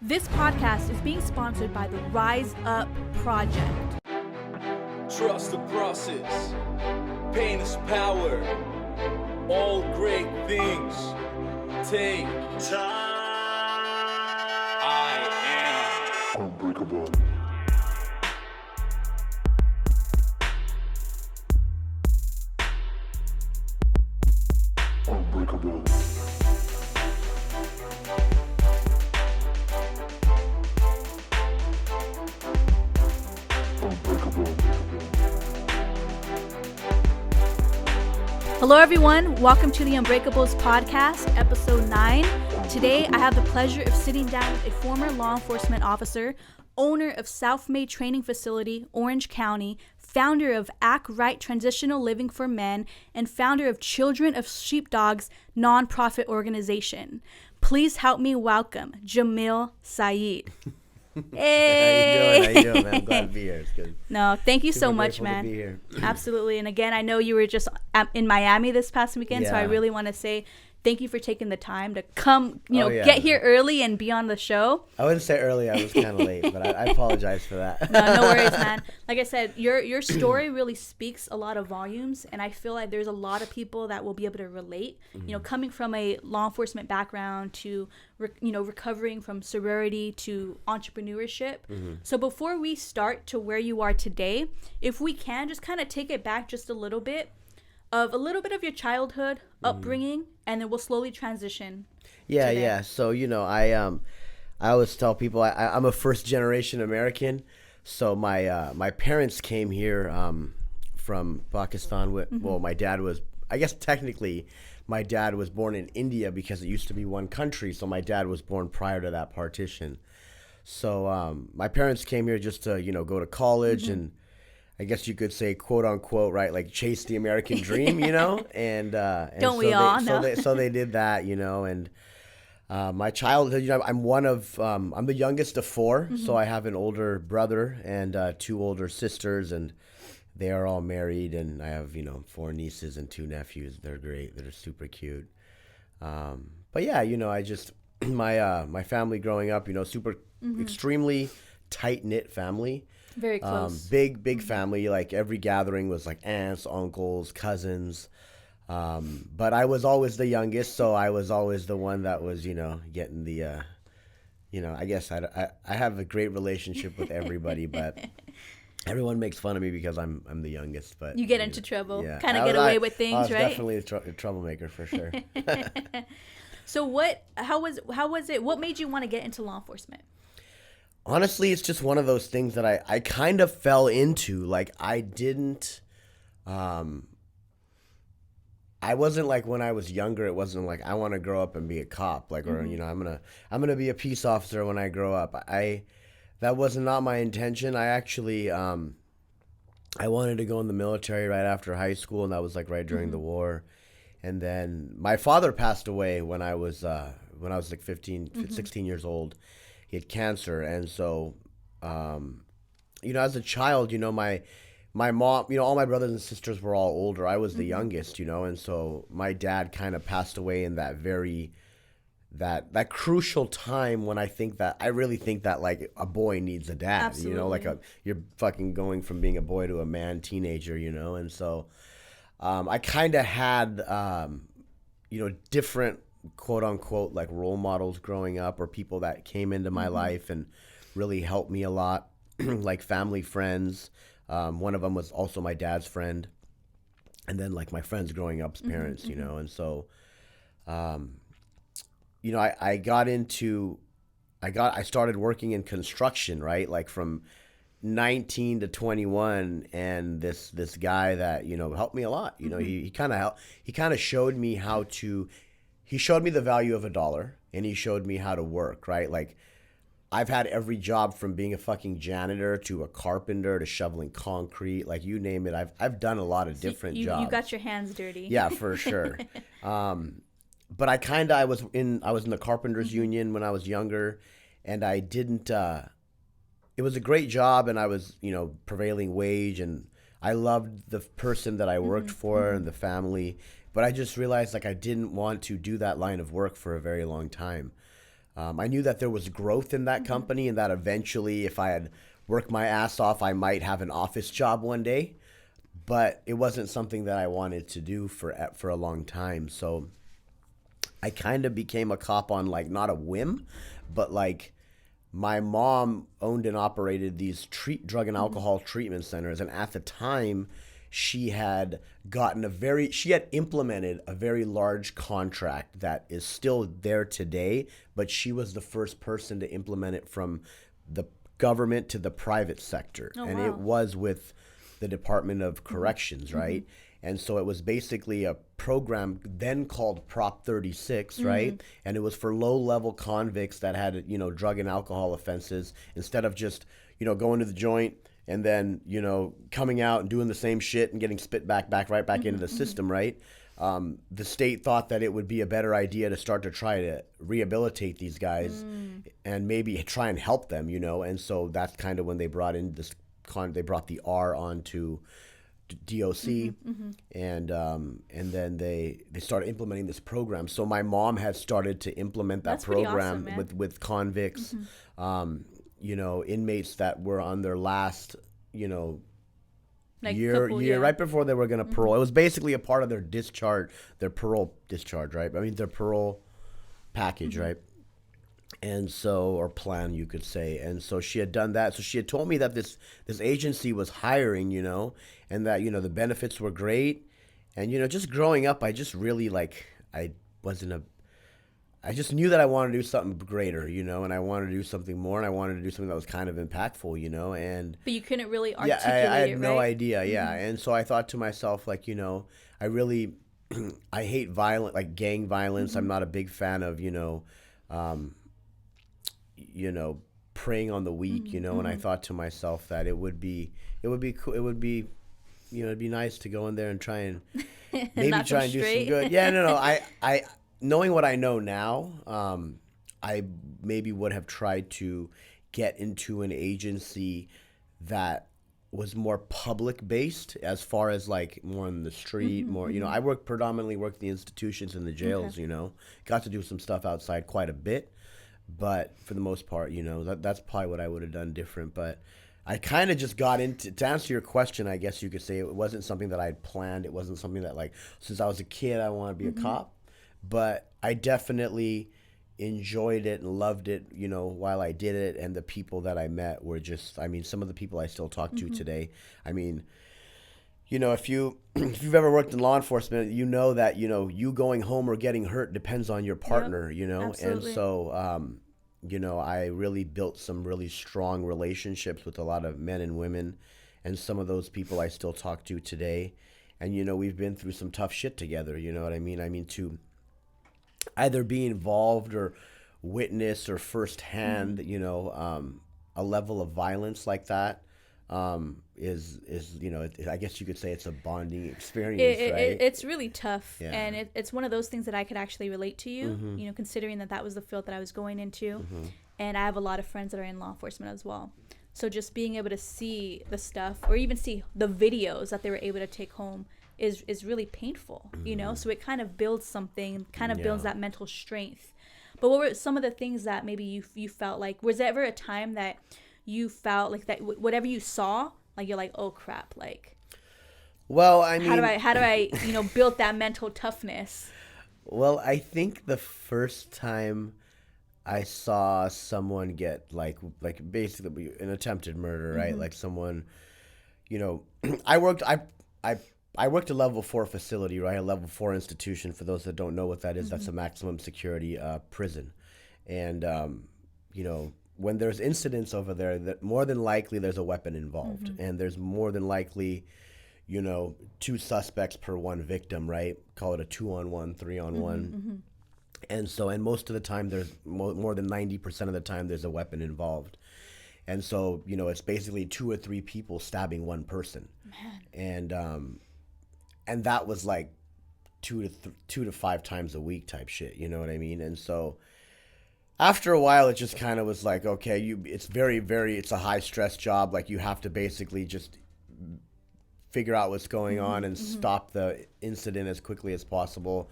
This podcast is being sponsored by the Rise Up Project. Trust the process. Pain is power. All great things take time. I am unbreakable. Unbreakable. Hello, everyone. Welcome to the Unbreakables podcast, episode 9. Today, I have the pleasure of sitting down with a former law enforcement officer, owner of SELFMADE Training Facility, Orange County, founder of ACKRITE Transitional Living for Men, and founder of Children of Sheepdogs nonprofit organization. Please help me welcome Jamil Syed. Hey. How you doing, man? I'm glad to be here. It's good. No, thank you so Super much, grateful man. to be here. Absolutely. And again, I know you were just in Miami this past weekend, so I Yeah. really want to say thank you for taking the time to come, Yeah. get here early and be on the show. I wouldn't say early. I was kind of late, but I apologize for that. No worries, man. Like I said, your story really speaks a lot of volumes, and I feel like there's a lot of people that will be able to relate. Mm-hmm. Coming from a law enforcement background to recovering from sorority to entrepreneurship. Mm-hmm. So before we start to where you are today, if we can just kind of take it back just a little bit of your childhood upbringing, and then we'll slowly transition. Yeah. So I always tell people I'm a first generation American. So my parents came here from Pakistan. Well, my dad was, I guess technically, my dad was born in India because it used to be one country. So my dad was born prior to that partition. So my parents came here just to go to college and, I guess you could say, quote unquote, right, like chase the American dream, and Don't we all know? So they did that, and my childhood, I'm the youngest of 4, so I have an older brother and 2 older sisters, and they are all married, and I have 4 nieces and 2 nephews. They're great. They're super cute. But yeah, I just my family growing up, super extremely tight knit family. Very close. Big family. Like every gathering was like aunts, uncles, cousins. But I was always the youngest, so I was always the one that was, getting the, I guess I have a great relationship with everybody, but everyone makes fun of me because I'm the youngest. But you get into trouble, yeah. kind of get away with things, I was right? definitely a troublemaker for sure. So how was it? What made you want to get into law enforcement? Honestly, it's just one of those things that I kind of fell into. Like I didn't, I wasn't like when I was younger. It wasn't like I want to grow up and be a cop, like or I'm gonna be a peace officer when I grow up. That was not my intention. I actually I wanted to go in the military right after high school, and that was like right during the war. And then my father passed away when I was like 16 years old. He had cancer, and so, as a child, my mom, all my brothers and sisters were all older. I was the youngest, and so my dad kind of passed away in that that crucial time when I really think that like a boy needs a dad, Absolutely. you're fucking going from being a boy to a man, teenager, and so, I kind of had, different quote unquote like role models growing up, or people that came into my life and really helped me a lot, like family friends. One of them was also my dad's friend, and then like my friends growing up's parents, and so I started working in construction, right, like from 19 to 21, and this guy that helped me a lot. He kind of showed me how to. He showed me the value of $1, and he showed me how to work, right? Like, I've had every job from being a fucking janitor to a carpenter to shoveling concrete, like you name it. I've done a lot of different jobs. You got your hands dirty. Yeah, for sure. But I was in the carpenters union when I was younger, and I didn't. It was a great job, and I was prevailing wage, and I loved the person that I worked for and the family. But I just realized like I didn't want to do that line of work for a very long time. I knew that there was growth in that company, and that eventually, if I had worked my ass off, I might have an office job one day. But it wasn't something that I wanted to do for a long time. So I kind of became a cop on, like, not a whim, but like my mom owned and operated these drug and alcohol treatment centers, and at the time she had implemented a very large contract that is still there today, but she was the first person to implement it from the government to the private sector. Oh, and wow. it was with the Department of Corrections, right? And so it was basically a program then called Prop 36, right? And it was for low-level convicts that had, drug and alcohol offenses, instead of just, going to the joint and then, coming out and doing the same shit and getting spit right back into the system, right? The state thought that it would be a better idea to start to try to rehabilitate these guys and maybe try and help them, And so that's kind of when they brought in they brought the R onto DOC, and then they started implementing this program. So my mom had started to implement that That's pretty program awesome, with convicts, inmates that were on their last, Like year, yeah. right before they were going to parole. It was basically a part of their parole discharge, right? I mean, their parole package, right? And so, or plan, you could say. And so she had done that. So she had told me that this agency was hiring, and that, the benefits were great. And, just growing up, I just really, I just knew that I wanted to do something greater, and I wanted to do something more, and I wanted to do something that was kind of impactful, But you couldn't really articulate I had it, no right? idea, yeah. And so I thought to myself, I really, I hate gang violence. I'm not a big fan of, preying on the weak, and I thought to myself that it would be cool. It would be, it'd be nice to go in there and try and maybe try and do some good. Yeah, no. I knowing what I know now, I maybe would have tried to get into an agency that was more public based, as far as more on the street, more, I predominantly worked the institutions and the jails, got to do some stuff outside quite a bit. But for the most part, that's probably what I would have done different. But I kind of just got to answer your question, I guess you could say it wasn't something that I had planned. It wasn't something that, since I was a kid, I wanted to be a cop. But I definitely enjoyed it and loved it, while I did it. And the people that I met were just, some of the people I still talk to today. If you've ever worked in law enforcement, you know that, you going home or getting hurt depends on your partner, absolutely. And so, I really built some really strong relationships with a lot of men and women, and some of those people I still talk to today. And, we've been through some tough shit together, you know what I mean? To either be involved or witness or firsthand, a level of violence like that, is I guess you could say it's a bonding experience, right? It's really tough, Yeah. and it's one of those things that I could actually relate to you, considering that was the field that I was going into, and I have a lot of friends that are in law enforcement as well. So just being able to see the stuff, or even see the videos that they were able to take home, is really painful, So it kind of builds something, builds that mental strength. But what were some of the things that maybe you felt like? Was there ever a time that you felt like that whatever you saw, you're like, oh crap, Well, how do I build that mental toughness? Well, I think the first time I saw someone get basically an attempted murder, right? Like someone, I worked a level 4 facility, right? A level 4 institution. For those that don't know what that is, that's a maximum security prison. And when there's incidents over there, that more than likely there's a weapon involved, and there's more than likely, 2 suspects per 1 victim, right? Call it a 2-on-1, 3-on-1. And most of the time, there's more than 90% of the time there's a weapon involved. And so, it's basically 2 or 3 people stabbing 1 person. Man. And that was 2 to 5 times a week type shit, you know what I mean? And so after a while, it just kind of was okay, it's it's a high stress job. You have to basically just figure out what's going on and stop the incident as quickly as possible.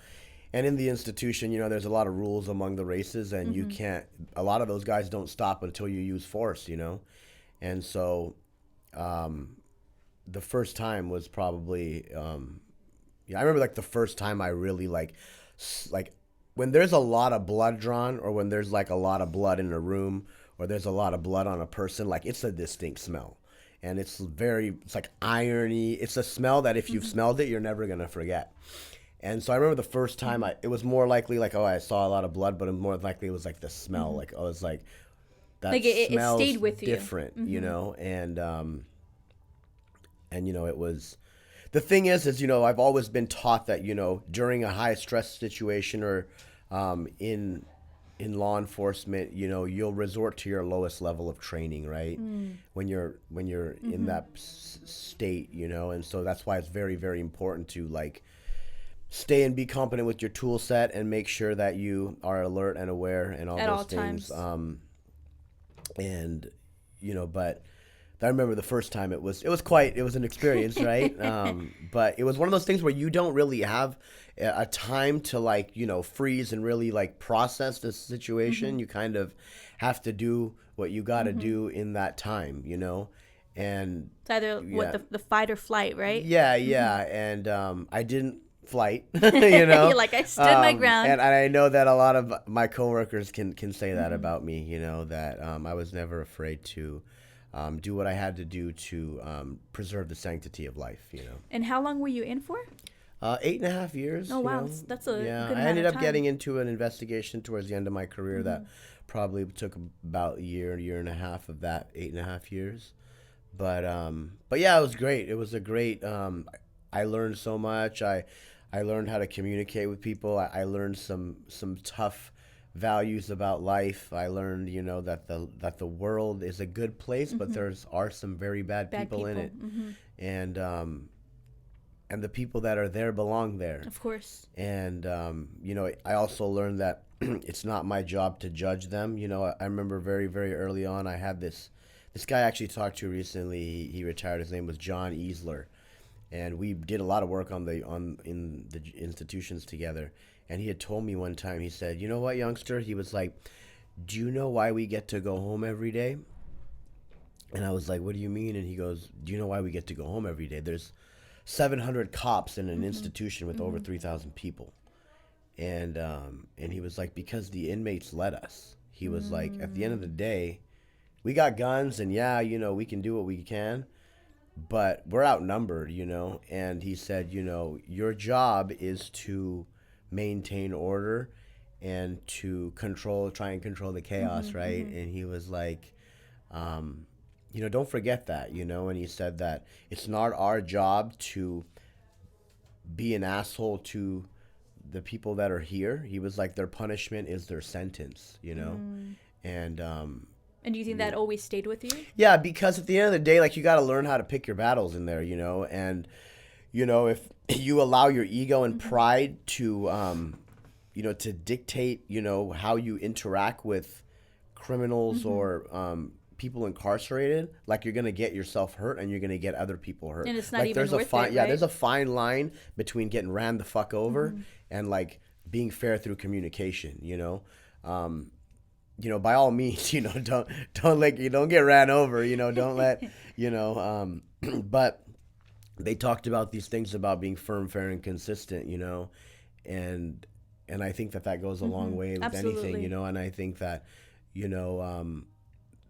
And in the institution, you know, there's a lot of rules among the races, and you can't. A lot of those guys don't stop until you use force, you know, and so the first time was probably. Yeah, I remember like the first time I really like when there's a lot of blood drawn, or when there's like a lot of blood in a room, or there's a lot of blood on a person, like it's a distinct smell. And it's like irony. It's a smell that if you've smelled it, you're never going to forget. And so I remember the first time it was more likely like, oh, I saw a lot of blood, but more likely it was like the smell. Like, I was like, that like it smells stayed with you. different, you know? And you know, it was, the thing is, you know, I've always been taught that, you know, during a high stress situation, or in law enforcement, you know, you'll resort to your lowest level of training, right? When you're in that state, you know, and so that's why it's very, very important to like stay and be competent with your tool set, and make sure that you are alert and aware and all At those all things. times. And you know, but I remember the first time it was an experience, right? But it was one of those things where you don't really have a time to like, you know, freeze and really like process the situation. You kind of have to do what you got to do in that time, you know? And It's either the fight or flight, right? yeah. And I didn't flight, you know? You're like, I stood my ground. And I know that a lot of my coworkers can say that about me, you know, that I was never afraid to do what I had to do to preserve the sanctity of life, you know. And how long were you in for? 8.5 years. Oh, wow. know. That's a good I amount ended of up time. getting into an investigation towards the end of my career that probably took about a year and a half of that 8.5 years. But yeah, it was great. It was a great, I learned so much. I learned how to communicate with people. I learned some tough values about life. I learned, you know, that the world is a good place, but are some very bad people in it, and the people that are there belong there. Of course. And you know, I also learned that it's not my job to judge them. You know, I remember very, very early on, I had this guy I actually talked to recently. He retired. His name was John Easler, and we did a lot of work in the institutions together. And he had told me one time, he said, you know what, youngster? He was like, do you know why we get to go home every day? And I was like, what do you mean? And he goes, do you know why we get to go home every day? There's 700 cops in an institution with over 3,000 people. And he was like, because the inmates let us. He was like, at the end of the day, we got guns, and yeah, you know, we can do what we can, but we're outnumbered, you know? And he said, you know, your job is to maintain order and to try and control the chaos, right? And he was like, you know, don't forget that, you know? And he said that it's not our job to be an asshole to the people that are here. He was like, their punishment is their sentence, you know? And do you think that always stayed with you? yeah, because at the end of the day, like, you got to learn how to pick your battles in there, you know? And, you know, if you allow your ego and pride to, you know, to dictate, you know, how you interact with criminals or people incarcerated, like, you're going to get yourself hurt, and you're going to get other people hurt. And it's not like, even there's worth a fine, it, yeah, right? there's a fine line between getting ran the fuck over and, like, being fair through communication, you know? You know, by all means, you know, don't get ran over, you know, don't let, you know, but they talked about these things about being firm, fair, and consistent, you know, and I think that goes a long way with Absolutely. anything, you know, and I think that, you know,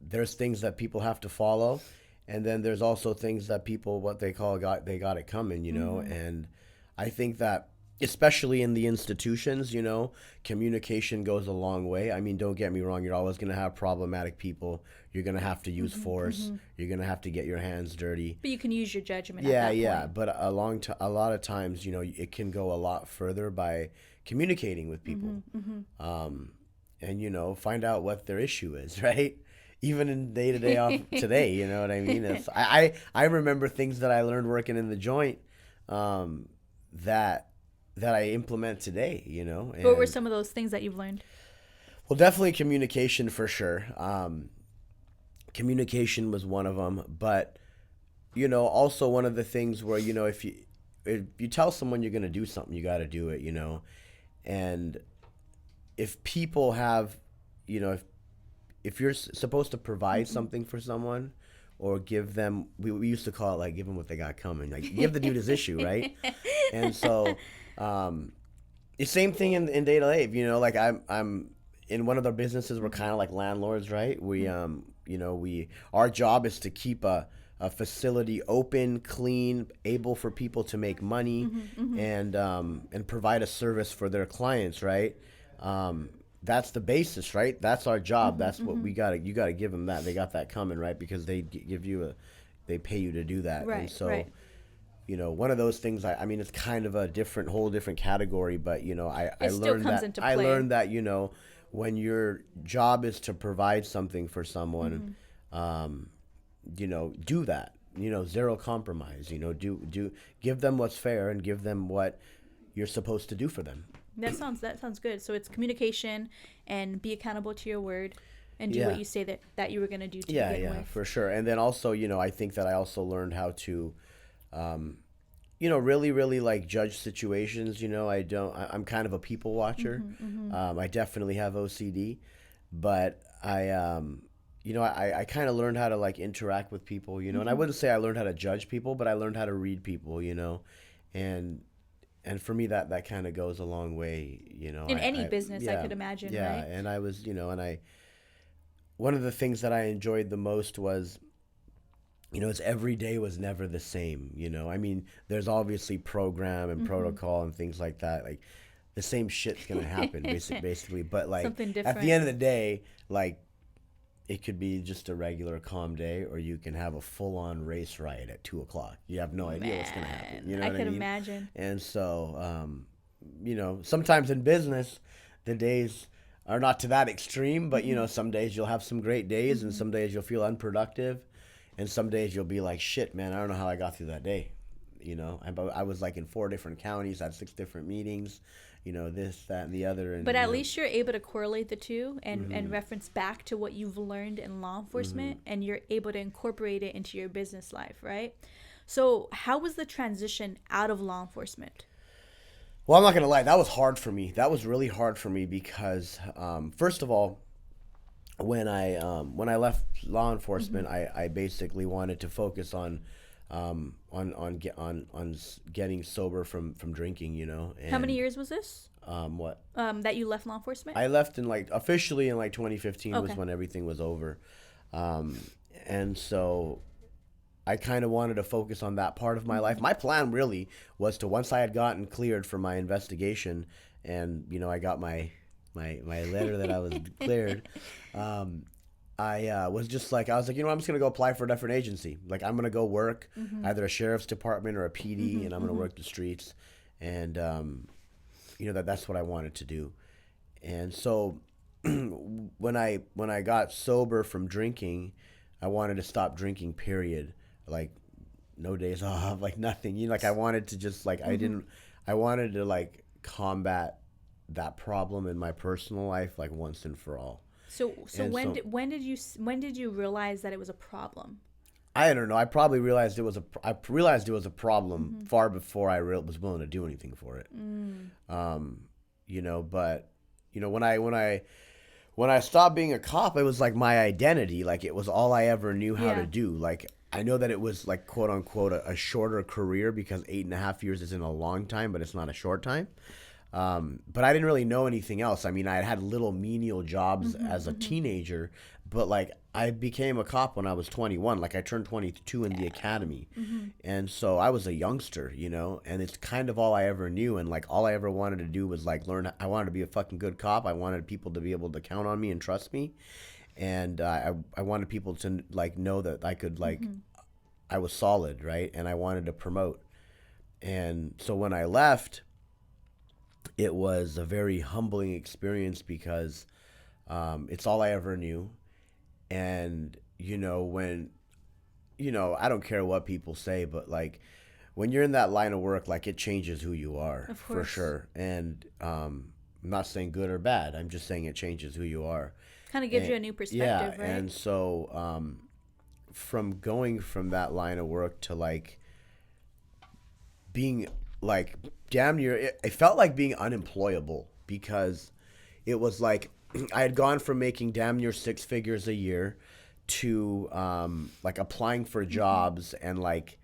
there's things that people have to follow, and then there's also things that people, what they call, they got it coming, you know, and I think that, especially in the institutions, you know, communication goes a long way. I mean, don't get me wrong, you're always going to have problematic people. You're going to have to use force. You're going to have to get your hands dirty. But you can use your judgment Yeah, at that yeah. point. But a lot of times, you know, it can go a lot further by communicating with people. And, you know, find out what their issue is, right? Even in day-to-day off today, you know what I mean? It's, I remember things that I learned working in the joint that I implement today, you know. And, What were some of those things that you've learned? well, definitely communication for sure. Communication was one of them, but, you know, also one of the things where, you know, if you tell someone you're going to do something, you got to do it, you know. And if people have, you know, if you're supposed to provide something for someone or give them, we used to call it like give them what they got coming, like give the dude his issue, right? And so the same thing in day to day, you know, like I'm in one of the businesses, we're kind of like landlords, right? We you know, our job is to keep a facility open, clean, able for people to make money, and provide a service for their clients, right? That's the basis, right? That's our job. That's what you gotta give them that. They got that coming, right? Because they they pay you to do that. Right, and so, right. you know, one of those things, I mean, it's kind of a whole different category, but, you know, I learned comes that, into I play. learned that, you know, when your job is to provide something for someone, you know, do that, you know, zero compromise, you know, give them what's fair and give them what you're supposed to do for them. That sounds good. So it's communication and be accountable to your word and do Yeah. what you say that you were going to do to Yeah, begin yeah, with. for sure. And then also, you know, I think that I also learned how to, you know, really, really like judge situations. You know, I'm kind of a people watcher. I definitely have OCD, but you know, I kind of learned how to like interact with people, you know, and I wouldn't say I learned how to judge people, but I learned how to read people, you know, and for me that kind of goes a long way, you know. In any business, I could imagine, yeah, right? and I was, you know, one of the things that I enjoyed the most was, you know, it's every day was never the same, you know. I mean, there's obviously program and protocol and things like that. Like, the same shit's going to happen, basically. But, like, Something at different. the end of the day, like, it could be just a regular calm day, or you can have a full-on race riot at 2 o'clock. You have no idea what's going to happen. You know I what could I mean? imagine. And so, you know, sometimes in business, the days are not to that extreme, but, you know, some days you'll have some great days, and some days you'll feel unproductive, and some days you'll be like, shit, man, I don't know how I got through that day. You know, I was like in 4 different counties, had 6 different meetings, you know, this, that, and the other. And, But at you know, least you're able to correlate the two and reference back to what you've learned in law enforcement, and you're able to incorporate it into your business life, right? So how was the transition out of law enforcement? Well, I'm not gonna lie, that was hard for me. That was really hard for me because, first of all, when I left law enforcement, I basically wanted to focus on getting sober from drinking, you know. And, How many years was this? What? That you left law enforcement? I left officially in 2015 was Okay. when everything was over, and so I kind of wanted to focus on that part of my life. My plan really was to, once I had gotten cleared for my investigation, and, you know, I got my letter that I was cleared. I was just like, I was like, you know, I'm just gonna go apply for a different agency. Like, I'm gonna go work either a sheriff's department or a PD, and I'm gonna work the streets, and you know, that's what I wanted to do. And so when I got sober from drinking, I wanted to stop drinking, period. Like, no days off, like nothing. You know, like, I wanted to just like I wanted to like combat that problem in my personal life, like, once and for all. So And when did you realize that it was a problem? I don't know. I probably realized it was a problem far before I was willing to do anything for it. You know, but, you know, when I stopped being a cop, it was like my identity. Like, it was all I ever knew how to do. Like, I know that it was like, quote unquote, a shorter career, because 8.5 years isn't a long time, but it's not a short time. But I didn't really know anything else. I mean, I had little menial jobs as a teenager, but like, I became a cop when I was 21. Like, I turned 22 in the academy. And so I was a youngster, you know, and it's kind of all I ever knew. And like, all I ever wanted to do was like learn. I wanted to be a fucking good cop. I wanted people to be able to count on me and trust me. And I wanted people to like know that I could like, I was solid, right? And I wanted to promote. And so when I left, it was a very humbling experience because it's all I ever knew. And, you know, when, you know, I don't care what people say, but like, when you're in that line of work, like, it changes who you are. Of for course. sure. And I'm not saying good or bad. I'm just saying it changes who you are. Kind of gives you a new perspective, Yeah, right? and so from going from that line of work to like being like damn near, it felt like being unemployable. because it was like I had gone from making damn near 6 figures a year to like applying for jobs, and like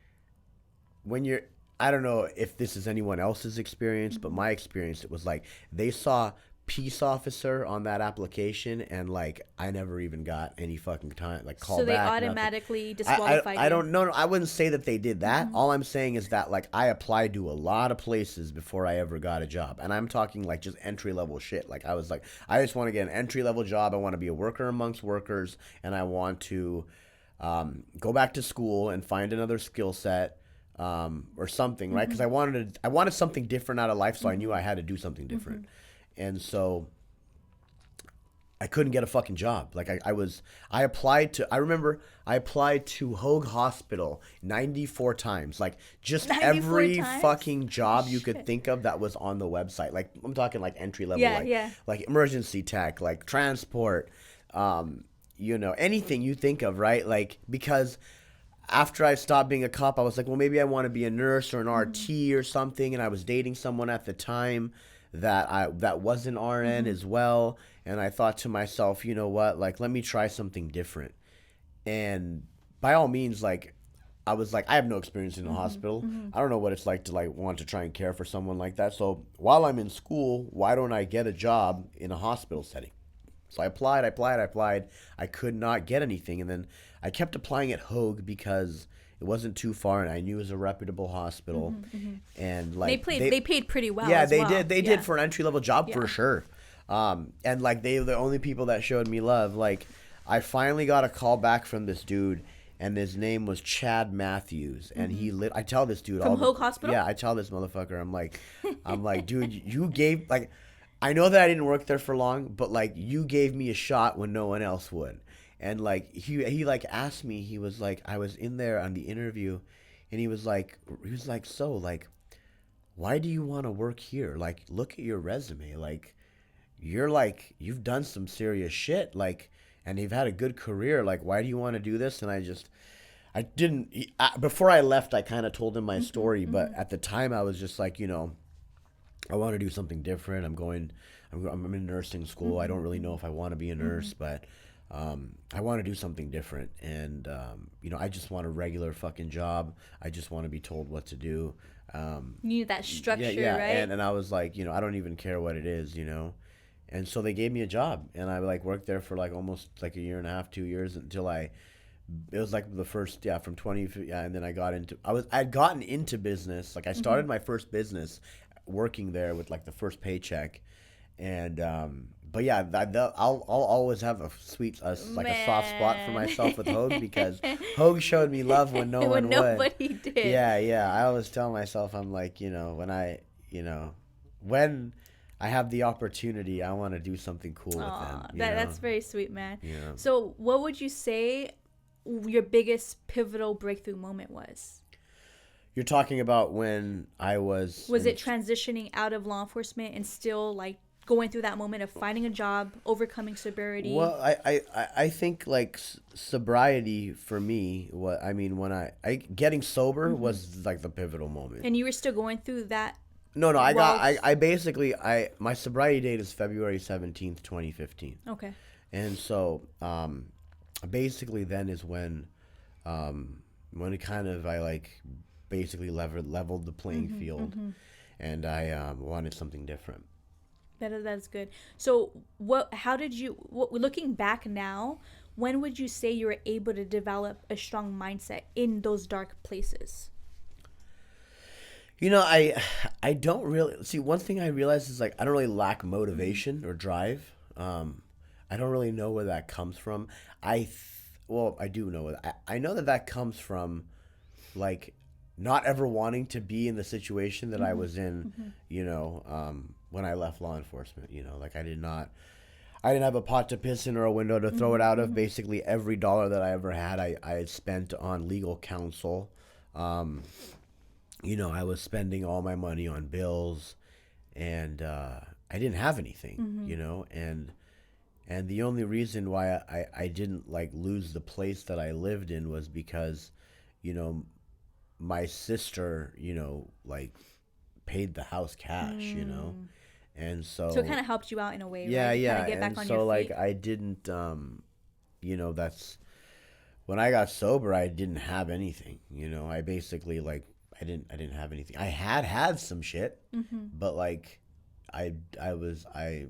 when you're, I don't know if this is anyone else's experience, but my experience, it was like they saw peace officer on that application, and like I never even got any fucking time, like call So they back, automatically disqualified I you. don't know. I wouldn't say that they did that. All I'm saying is that like I applied to a lot of places before I ever got a job, and I'm talking like just entry level shit. Like I was like, I just want to get an entry level job. I want to be a worker amongst workers, and I want to go back to school and find another skill set. Or something, right? Because I wanted something different out of life, so I knew I had to do something different, and so I couldn't get a fucking job. Like I applied to. I remember I applied to Hoag Hospital 94 times, like just 94 every times? fucking job you could think of that was on the website. Like I'm talking like entry level, like emergency tech, like transport, anything you think of, right? Like because after I stopped being a cop, I was like, well, maybe I want to be a nurse or an RT or something. And I was dating someone at the time that was an RN as well. And I thought to myself, you know what, like, let me try something different. And by all means, like, I was like, I have no experience in the hospital. I don't know what it's like to like want to try and care for someone like that. So while I'm in school, why don't I get a job in a hospital setting? So I applied. I could not get anything. And then I kept applying at Hoag because it wasn't too far, and I knew it was a reputable hospital. And like they paid pretty well. Yeah, as they well. did. They did for an entry level job for sure. And like they were the only people that showed me love. Like I finally got a call back from this dude, and his name was Chad Matthews, and he I tell this dude From Hoag Hospital. Yeah, I tell this motherfucker, I'm like, dude, you gave like. I know that I didn't work there for long, but like you gave me a shot when no one else would. And like he like asked me, he was like, I was in there on the interview, and he was like, so like, why do you want to work here? Like, look at your resume. Like, you've done some serious shit. Like, and you've had a good career. Like, why do you want to do this? And I didn't, before I left, I kind of told him my story, but at the time I was just like, I want to do something different. I'm in nursing school. I don't really know if I want to be a nurse, but I want to do something different. And, I just want a regular fucking job. I just want to be told what to do. You need that structure, right? And I was like, I don't even care what it is, And so they gave me a job, and I like worked there for like almost like a year and a half, 2 years until it was like the first, from 20, and then I'd gotten into business. Like I started my first business working there with like the first paycheck, and but yeah, I'll always have a soft spot for myself with Hoag, because Hoag showed me love when no one would. Nobody did. Yeah. I always tell myself, I'm like, when I have the opportunity, I want to do something cool with them. That's very sweet, man. Yeah. So what would you say your biggest pivotal breakthrough moment was? You're talking about when I was... Was it transitioning out of law enforcement and still like going through that moment of finding a job, overcoming sobriety? Well, I think like sobriety for me, when I getting sober was like the pivotal moment. And you were still going through that? No, my sobriety date is February 17th, 2015. Okay. And so basically then is when it kind of basically leveled the playing field, and I wanted something different. That's good. So looking back now, when would you say you were able to develop a strong mindset in those dark places? I don't really see. One thing I realized is like I don't really lack motivation or drive. I don't really know where that comes from. I do know. I know that comes from like not ever wanting to be in the situation that I was in, when I left law enforcement. Like I didn't have a pot to piss in or a window to throw it out of. Basically every dollar that I ever had, I had spent on legal counsel. I was spending all my money on bills, and I didn't have anything, and the only reason why I didn't like lose the place that I lived in was because, my sister, like paid the house cash, And so it kind of helped you out in a way, yeah, right? yeah. Kind of get back And on so your like feet. I didn't, that's when I got sober. I didn't have anything. I basically like I didn't have anything. I had some shit, but like I I was I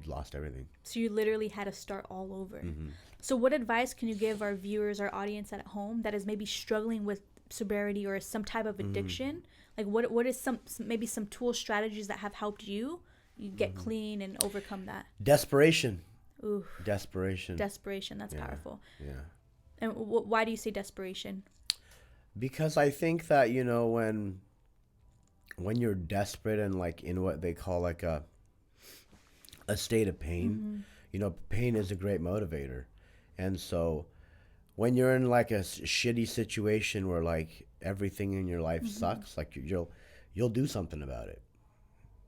lost everything. So you literally had to start all over. Mm-hmm. So what advice can you give our viewers, our audience at home that is maybe struggling with sobriety or some type of addiction? Like what is maybe some tool strategies that have helped you get clean and overcome that? Desperation. Ooh, Desperation. desperation. That's powerful. Yeah. And why do you say desperation? Because I think that when you're desperate and like in what they call like a state of pain, pain is a great motivator. And so when you're in like a shitty situation where like everything in your life sucks, like you'll do something about it,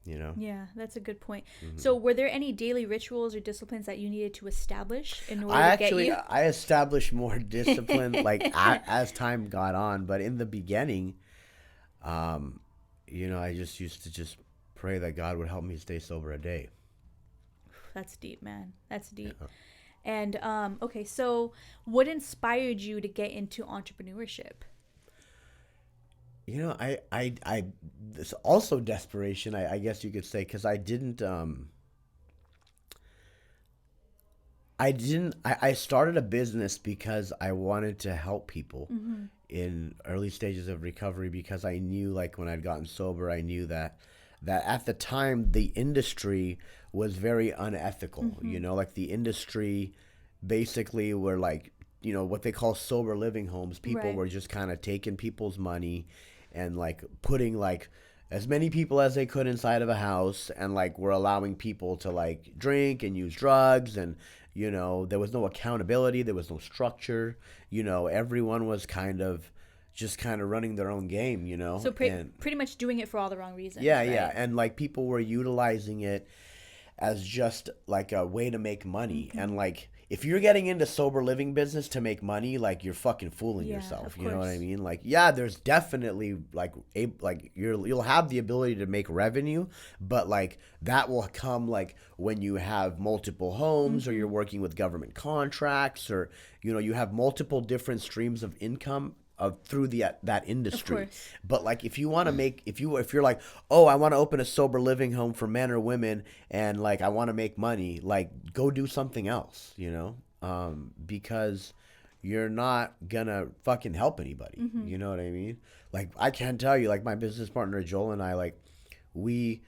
Yeah, that's a good point. So were there any daily rituals or disciplines that you needed to establish in order I to get you? I established more discipline like as time got on, but in the beginning, I just used to just pray that God would help me stay sober a day. That's deep, man. That's deep. Yeah. And okay, so what inspired you to get into entrepreneurship? This also desperation, I guess you could say, because I started a business because I wanted to help people in early stages of recovery, because I knew, like, when I'd gotten sober, I knew that at the time the industry was very unethical. Like the industry basically were like, what they call sober living homes. People Right. were just kind of taking people's money and like putting like as many people as they could inside of a house, and like were allowing people to like drink and use drugs, and there was no accountability, there was no structure. Everyone was kind of running their own game. So pretty much doing it for all the wrong reasons. Yeah, right? yeah. And like people were utilizing it as just like a way to make money. And like if you're getting into sober living business to make money, like you're fucking fooling yourself. Of You know what I course. mean? Like, yeah, there's definitely like you'll have the ability to make revenue, but like that will come like when you have multiple homes, or you're working with government contracts, or you have multiple different streams of income through that industry. course. But like if you want to make if you're like, oh, I want to open a sober living home for men or women, and like I want to make money, like go do something else, because you're not gonna fucking help anybody. You know what I mean? Like I can't tell you, like my business partner Joel and I, like we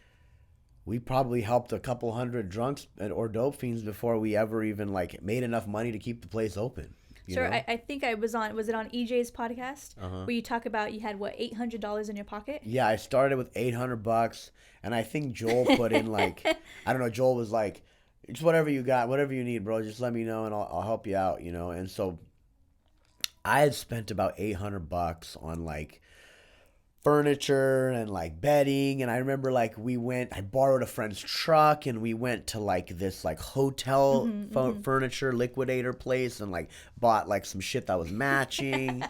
probably helped a couple hundred drunks or dope fiends before we ever even like made enough money to keep the place open. Sir, I think I was it on EJ's podcast where you talk about you had what, $800 in your pocket? Yeah, I started with $800, and I think Joel put in like, I don't know. Joel was like, "Just whatever you got, whatever you need, bro. Just let me know, and I'll help you out." And so I had spent about $800 on like furniture and like bedding. And I remember like I borrowed a friend's truck, and we went to like this like hotel furniture liquidator place, and like bought like some shit that was matching.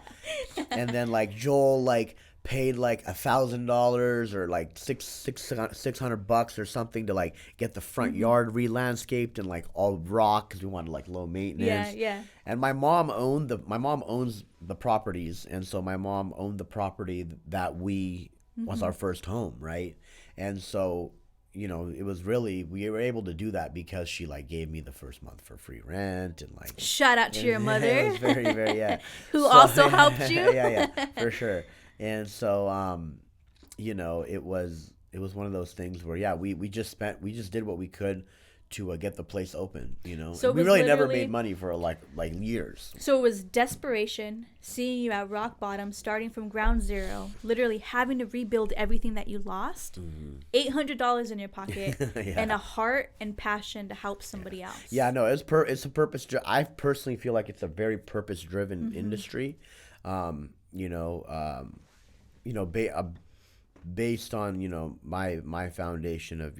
And then like Joel like paid like $1,000 or like $600 or something to like get the front yard re-landscaped and like all rock, because we wanted like low maintenance. Yeah. And my mom owns the properties, and so my mom owned the property that was our first home, right? And so it was really, we were able to do that because she like gave me the first month for free rent, and like Shout out to your mother. it was very, very, yeah. Who also helped you. Yeah, for sure. And so it was one of those things where we just did what we could to get the place open. So it we was really never literally- made money for like years. So it was desperation, seeing you at rock bottom, starting from ground zero, literally having to rebuild everything that you lost, $800 in your pocket, and a heart and passion to help somebody else. Yeah, no, it's a purpose. I personally feel like it's a very purpose driven industry. Based on my foundation of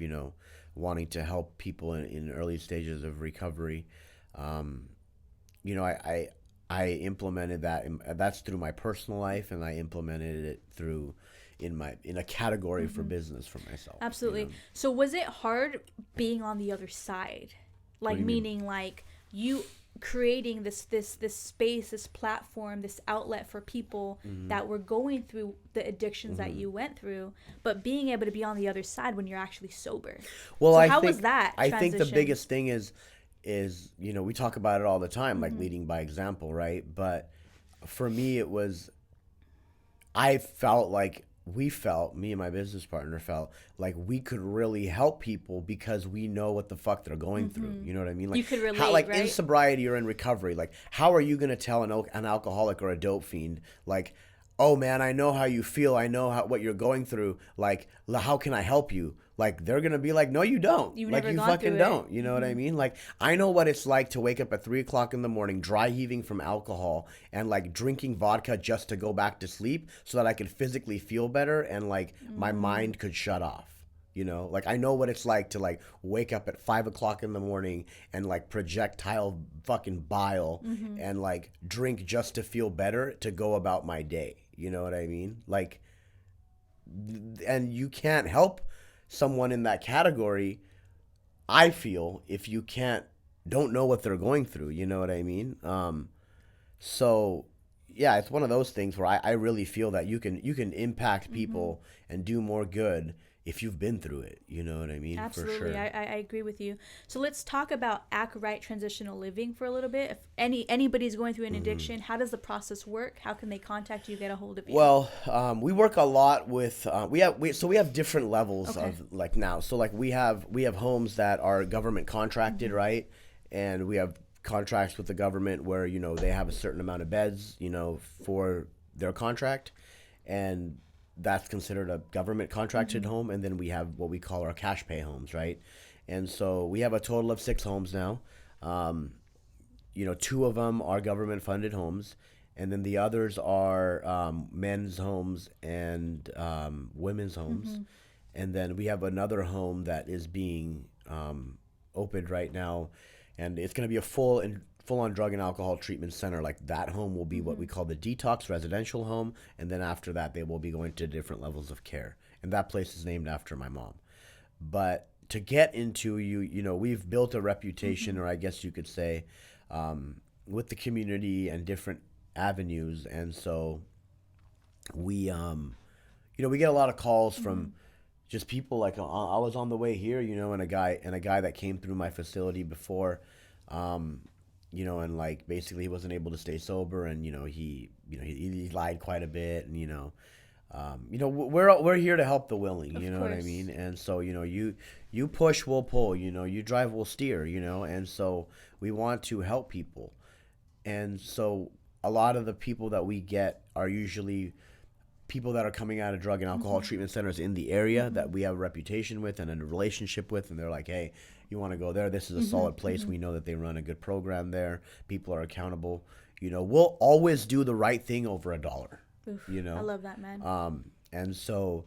wanting to help people in early stages of recovery. I implemented that, and that's through my personal life, and I implemented it through in a category for business for myself. Absolutely. You know? So was it hard being on the other side? Like, meaning like you creating this space, this platform, this outlet for people that were going through the addictions that you went through, but being able to be on the other side when you're actually sober. Well, so how was that I think the transition? biggest thing is you know, we talk about it all the time, like leading by example, right? But for me, it was, I felt like me and my business partner felt like we could really help people because we know what the fuck they're going through. You know what I mean? Like, you could relate, like right? in sobriety or in recovery, like how are you going to tell an alcoholic or a dope fiend, like, oh man, I know how you feel. I know what you're going through. Like, how can I help you? Like, they're going to be like, no, you don't. You've like, never you gone fucking through don't. it. You know what I mean? Like, I know what it's like to wake up at 3 o'clock in the morning, dry heaving from alcohol and like drinking vodka just to go back to sleep so that I could physically feel better and like my mind could shut off. You know, like I know what it's like to like wake up at 5 o'clock in the morning and like projectile fucking bile and like drink just to feel better to go about my day. You know what I mean? Like, and you can't help someone in that category, I feel, if you don't know what they're going through. You know what I mean? So yeah, it's one of those things where I really feel that you can impact people and do more good if you've been through it. You know what I mean? Absolutely. For sure. I agree with you. So let's talk about ACKRITE transitional living for a little bit. If anybody's going through an addiction, how does the process work? How can they contact you, get a hold of you? Well, we work a lot with we have different levels of like now. So like we have homes that are government contracted, right? And we have contracts with the government where, you know, they have a certain amount of beds, you know, for their contract, and that's considered a government contracted home. And then we have what we call our cash pay homes, right? And so we have a total of 6 homes now. You know, 2 of them are government funded homes, and then the others are men's homes and women's homes. And then we have another home that is being opened right now, and it's going to be a full-on drug and alcohol treatment center. Like, that home will be what we call the detox residential home, and then after that they will be going to different levels of care, and that place is named after my mom. But to get into, you know, we've built a reputation, or I guess you could say, with the community and different avenues. And so we you know, we get a lot of calls from just people like, I was on the way here, you know, and a guy that came through my facility before, you know, and like basically he wasn't able to stay sober, and you know, he lied quite a bit, and you know, we're here to help the willing, you know what I mean? And so, you know, you push, we'll pull, you know, you drive, we'll steer, you know, and so we want to help people. And so a lot of the people that we get are usually people that are coming out of drug and alcohol treatment centers in the area that we have a reputation with and a relationship with, and they're like, hey, you want to go there? This is a solid place. We know that they run a good program there. People are accountable. You know, we'll always do the right thing over $1. Oof, you know, I love that, man. And so,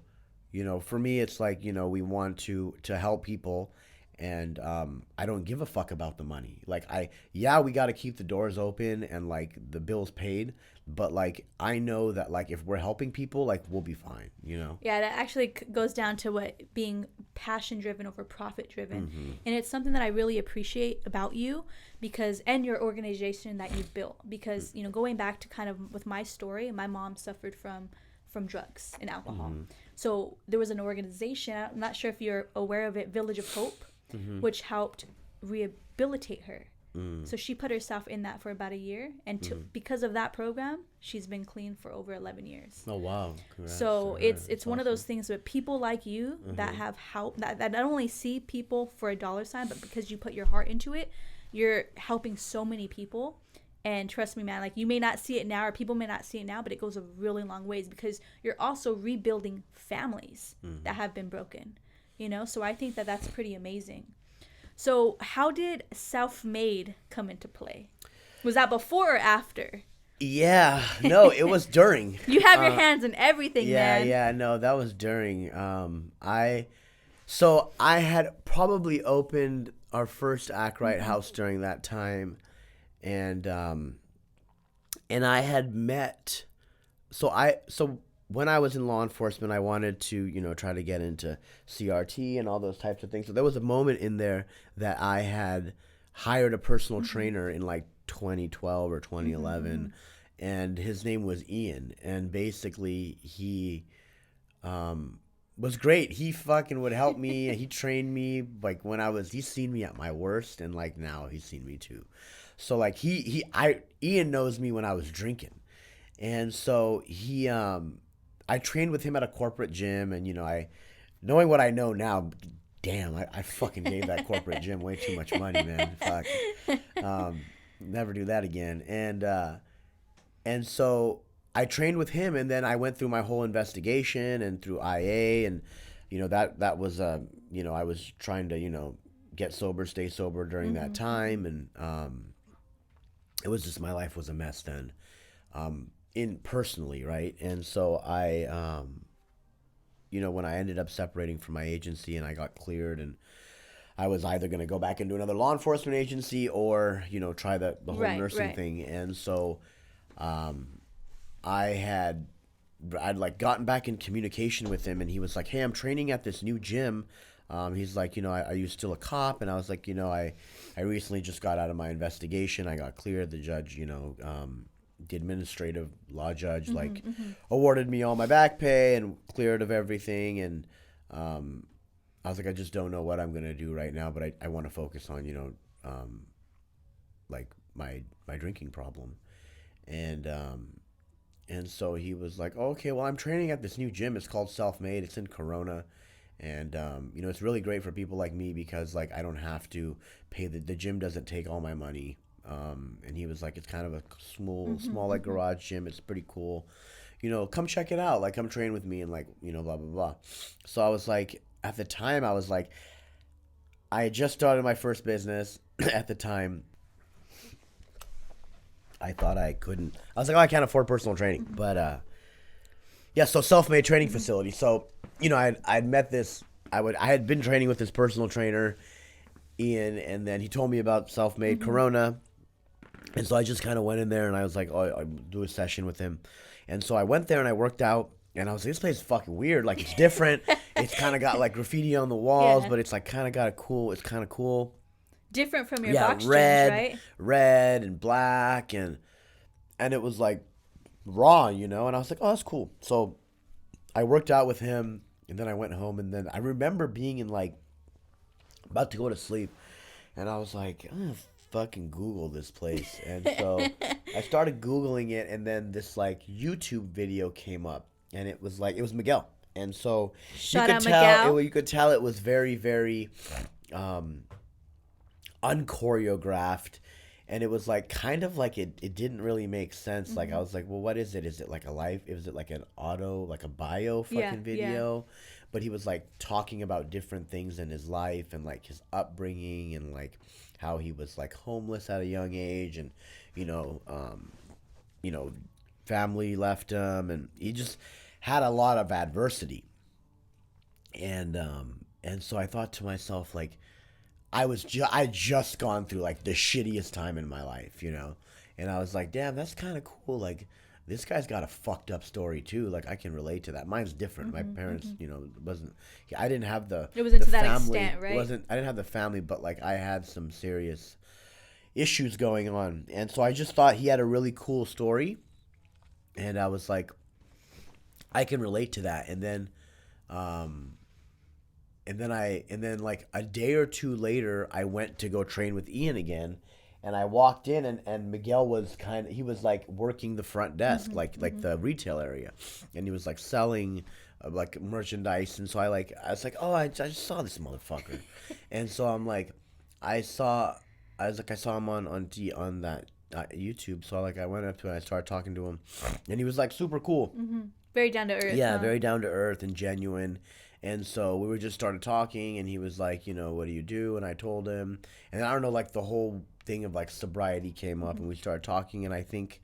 you know, for me, it's like, you know, we want to help people, and I don't give a fuck about the money. Like, we got to keep the doors open and like the bills paid, but like I know that like if we're helping people, like we'll be fine, you know. Yeah, that actually goes down to what being passion driven over profit driven, and it's something that I really appreciate about you, because, and your organization that you've built, because you know, going back to kind of with my story, my mom suffered from drugs and alcohol. So there was an organization, I'm not sure if you're aware of it, Village of Hope, which helped rehabilitate her. So she put herself in that for about a year, and because of that program, she's been clean for over 11 years. Oh wow! Congrats so it's one of those things with people like you that have helped, that not only see people for $, but because you put your heart into it, you're helping so many people. And trust me, man, like you may not see it now, or people may not see it now, but it goes a really long ways, because you're also rebuilding families that have been broken, you know? So I think that that's pretty amazing. So how did SELFMADE come into play? Was that before or after? Yeah, no, it was during. You have your hands in everything, man. Yeah, no, that was during. I had probably opened our first ACKRITE house during that time, and I had met. So when I was in law enforcement, I wanted to, try to get into CRT and all those types of things. So there was a moment in there that I had hired a personal trainer in like 2012 or 2011, and his name was Ian. And basically, he was great. He fucking would help me. He trained me like when he's seen me at my worst, and like now he's seen me too. So like Ian knows me when I was drinking, and so I trained with him at a corporate gym, and knowing what I know now, damn, I fucking gave that corporate gym way too much money, man. Fuck, never do that again. And so I trained with him, and then I went through my whole investigation and through IA, and that was I was trying to get sober, stay sober during that time, and it was just, my life was a mess then, in personally, right? And so I when I ended up separating from my agency and I got cleared, and I was either going to go back into another law enforcement agency or try the whole nursing thing. And so I'd like gotten back in communication with him, and he was like, hey, I'm training at this new gym. He's like, are you still a cop? And I was like, I recently just got out of my investigation. I got cleared. The judge, the administrative law judge, awarded me all my back pay and cleared of everything. And I was like, I just don't know what I'm going to do right now, but I want to focus on, like my drinking problem. And so he was like, oh, okay, well, I'm training at this new gym. It's called SELFMADE. It's in Corona. And, it's really great for people like me because, like, I don't have to pay the gym doesn't take all my money. And he was like, it's kind of a small, like, garage gym. It's pretty cool. Come check it out. Like, come train with me and, like, blah, blah, blah. So I was like, at the time, I was like, I had just started my first business at the time. I thought I couldn't. I was like, oh, I can't afford personal training. But, yeah, so self-made training facility. So, I'd met this. I had been training with this personal trainer, Ian, and then he told me about self-made Corona. And so I just kind of went in there, and I was like, oh, I'll do a session with him. And so I went there, and I worked out, and I was like, this place is fucking weird. Like, it's different. It's kind of got, like, graffiti on the walls, but it's, like, kind of got it's kind of cool. Different from your box gyms, right? Red and black, and it was, like, raw, and I was like, oh, that's cool. So I worked out with him, and then I went home, and then I remember being in, like, about to go to sleep, and I was like, I'm gonna fucking Google this place. And so I started Googling it, and then this, like, YouTube video came up, and it was Miguel. And so you could tell it was very, very unchoreographed, and it was like kind of like it didn't really make sense. Like I was like, well, what is it? Is it like a life? Is it like an bio fucking video? But he was like talking about different things in his life and like his upbringing and like how he was like homeless at a young age, and family left him, and he just had a lot of adversity. And so I thought to myself, like, I just gone through like the shittiest time in my life, and I was like, damn, that's kind of cool. Like, this guy's got a fucked up story too. Like, I can relate to that. Mine's different. My parents, I didn't have it wasn't the to that family, extent, right? I didn't have the family, but like I had some serious issues going on, and so I just thought he had a really cool story, and I was like, I can relate to that. And then like a day or two later, I went to go train with Ian again, and I walked in, and Miguel was he was like working the front desk, like the retail area, and he was like selling like merchandise. And so I was like, oh, I just saw this motherfucker. And so I'm like, I saw him on that YouTube. So I went up to him and I started talking to him, and he was like super cool. Very down to earth. Yeah, very down to earth and genuine. And so we just started talking, and he was like, what do you do? And I told him, and I don't know, like the whole thing of like sobriety came up, and we started talking. And I think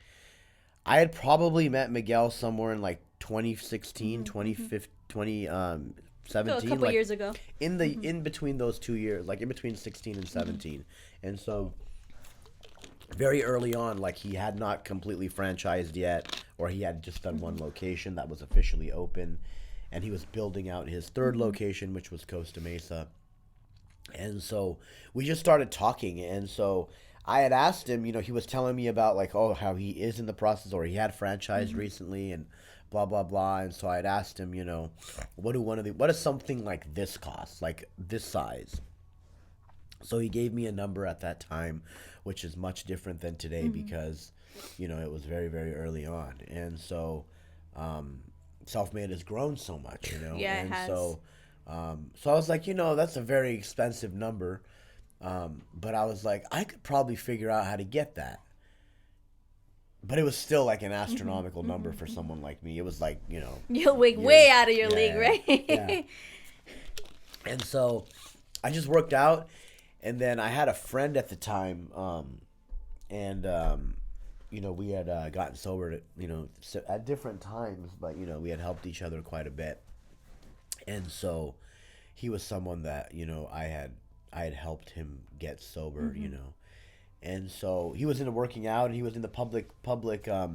I had probably met Miguel somewhere in like 2016, 2015, 2017. A couple years ago. In between those 2 years, like in between 16 and 17. And so very early on, like he had not completely franchised yet, or he had just done one location that was officially open, and he was building out his third location, which was Costa Mesa. And so we just started talking, and so I had asked him, he was telling me about like, oh, how he is in the process, or he had franchised recently, and blah blah blah. And so I had asked him, what does something like this cost, like this size? So he gave me a number at that time, which is much different than today because, it was very, very early on. And so Self-Made has grown so much, Yeah, and it has. so I was like, that's a very expensive number. But I was like, I could probably figure out how to get that. But it was still like an astronomical number for someone like me. It was like, You're way out of your league, right? Yeah. And so I just worked out. And then I had a friend at the time, and we had gotten sober at different times, but we had helped each other quite a bit. And so he was someone that I had helped him get sober, and so he was into working out, and he was in the public not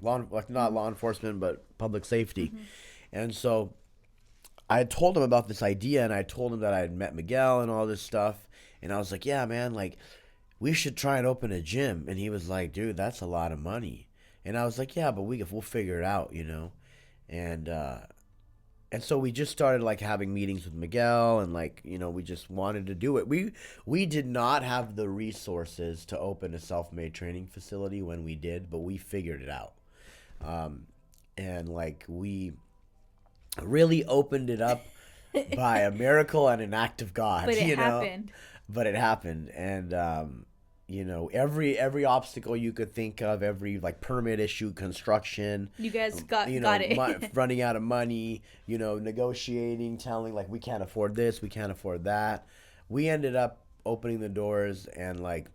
law enforcement but public safety, and so I had told him about this idea, and I told him that I had met Miguel and all this stuff. And I was like, yeah, man, like, we should try and open a gym. And he was like, dude, that's a lot of money. And I was like, yeah, but we'll figure it out, And so we just started, like, having meetings with Miguel, and, like, we just wanted to do it. We did not have the resources to open a self-made training facility when we did, but we figured it out. And, like, we really opened it up by a miracle and an act of God. But it happened. But it happened, and every obstacle you could think of, every like permit issue, construction. You guys got it. Running out of money, negotiating, telling like we can't afford this, we can't afford that. We ended up opening the doors and like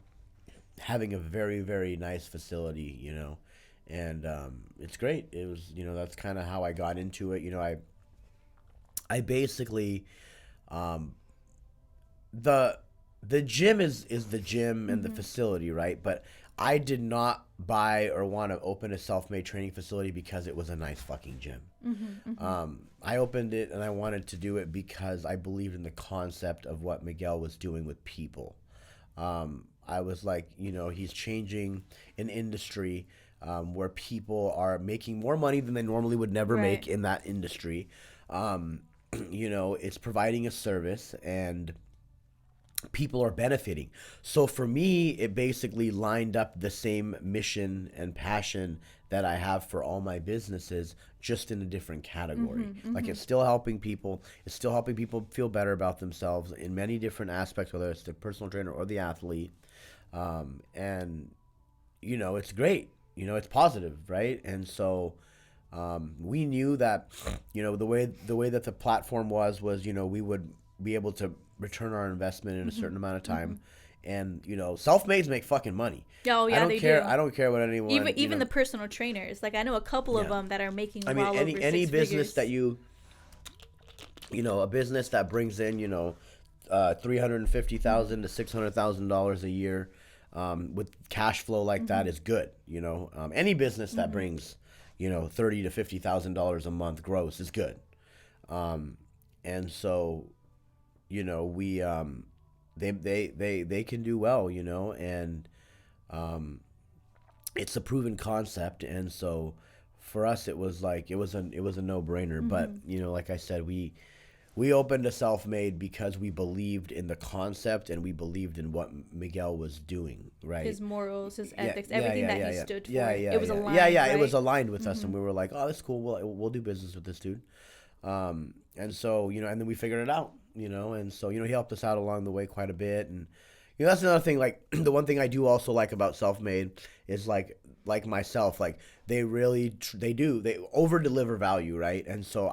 having a very, very nice facility, and it's great. It was, that's kind of how I got into it. I basically, the gym is the gym and the facility, right? But I did not buy or want to open a self-made training facility because it was a nice fucking gym. I opened it and I wanted to do it because I believed in the concept of what Miguel was doing with people. I was like, he's changing an industry where people are making more money than they normally would never make in that industry. It's providing a service and people are benefiting. So for me, it basically lined up the same mission and passion that I have for all my businesses, just in a different category. Like it's still helping people. It's still helping people feel better about themselves in many different aspects, whether it's the personal trainer or the athlete. And, it's great. It's positive, right? And so we knew that, the way that the platform was, we would be able to return our investment in a certain amount of time. And, self-mades make fucking money. Oh, yeah, they do. I don't care what anyone... Even the personal trainers. Like, I know a couple of them that are making well over six figures. Any business that a business that brings in, $350,000 to $600,000 a year with cash flow like that is good. Any business that brings, $30,000 to $50,000 a month gross is good. And so, we they can do well, and it's a proven concept. And so for us, it was like it was a no-brainer. But like I said, we opened a self-made because we believed in the concept and we believed in what Miguel was doing, right? His morals, his ethics, everything that he stood for. It was aligned. It was aligned with us, and we were like, oh, that's cool. We'll do business with this dude. And so, and then we figured it out, and so, he helped us out along the way quite a bit. And, that's another thing, like, the one thing I do also like about Self-Made is, like myself, like, they over-deliver value, right? And so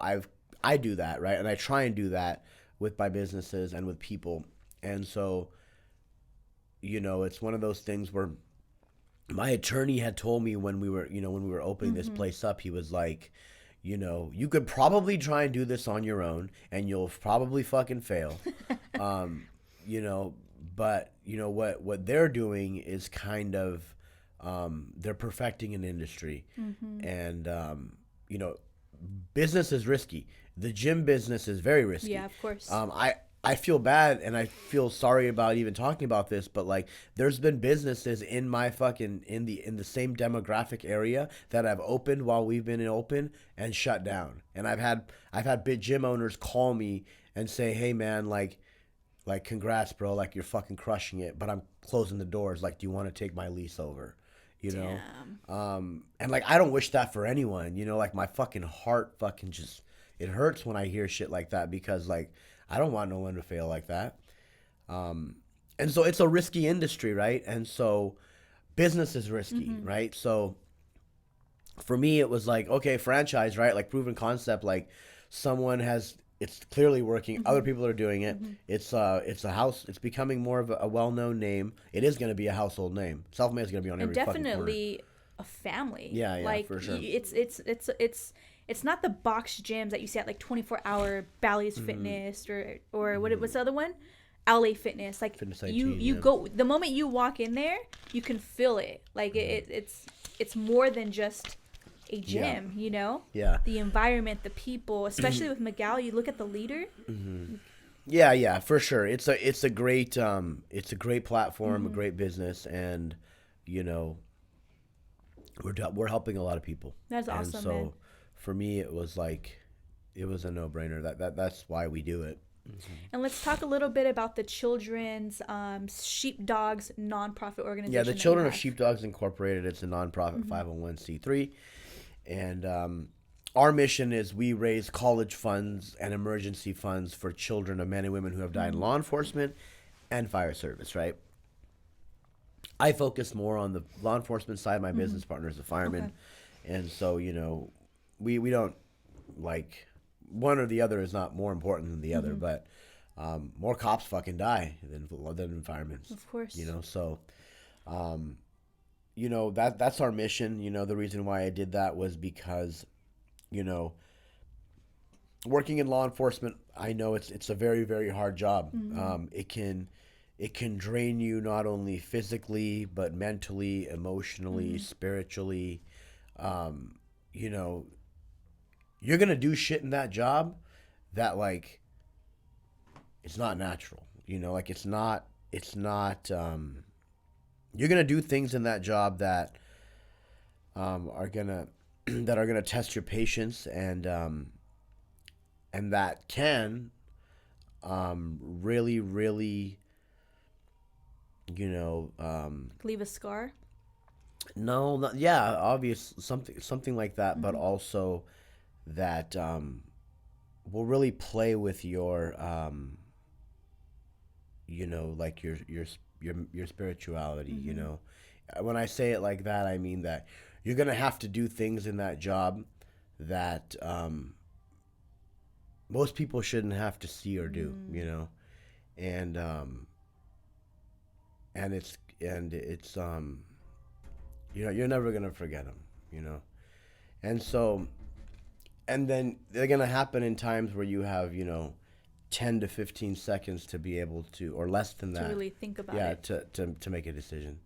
I do that, right? And I try and do that with my businesses and with people. And so, it's one of those things where my attorney had told me when we were opening this place up, he was like, you could probably try and do this on your own and you'll probably fucking fail. but you know what they're doing is kind of they're perfecting an industry, and you know, business is risky. The gym business is very risky. Yeah, of course. I feel bad and I feel sorry about even talking about this, but like there's been businesses in my fucking in the same demographic area that have opened while we've been open and shut down. And I've had big gym owners call me and say, "Hey man, like congrats, bro, like you're fucking crushing it, but I'm closing the doors. Like, do you want to take my lease over?" You know? And like I don't wish that for anyone, you know, like my fucking heart fucking just it hurts when I hear shit like that, because like I don't want no one to fail like that. And so it's a risky industry, right? And so business is risky, right? So for me, it was like, okay, franchise, right? Like proven concept, like someone has, it's clearly working. Other people are doing it. It's a house. It's becoming more of a well-known name. It is going to be a household name. Self-made is going to be on every fucking corner. Definitely a family. Yeah, like, for sure. It's not the box gyms that you see at like 24-hour Bally's Fitness or what's the other one? LA Fitness. Like Fitness IT, you go, the moment you walk in there, you can feel it. Like it's more than just a gym, you know? Yeah. The environment, the people, especially with Miguel, you look at the leader. Yeah, for sure. It's a great platform, a great business, and you know, we're helping a lot of people. That's awesome, and so man. For me, it was a no-brainer. That's why we do it. And let's talk a little bit about the children's Sheepdogs nonprofit organization. Yeah, the Children of Sheepdogs Incorporated. It's a nonprofit 501c3, and our mission is we raise college funds and emergency funds for children of men and women who have died in law enforcement and fire service. Right. I focus more on the law enforcement side. My business partner is a fireman, and so you know, we don't like. One or the other is not more important than the other, but more cops fucking die than firemen. Of course. You know, so, you know, that's our mission. You know, the reason why I did that was because, you know, working in law enforcement, I know it's a very, very hard job. It can drain you not only physically, but mentally, emotionally, spiritually. You know, you're going to do shit in that job that, like, it's not natural. You know, like, it's not, you're going to do things in that job that are going to test your patience, and that can really, really, you know, leave a scar. No, not, yeah, obvious, something like that, but also that will really play with your you know, like your spirituality. You know, when I say it like that, I mean that you're gonna have to do things in that job that most people shouldn't have to see or do. You know, and it's you know, you're never gonna forget them. You know, and so. And then they're going to happen in times where you have, you know, 10 to 15 seconds to be able to, or less than that. To really think about it. Yeah, to make a decision.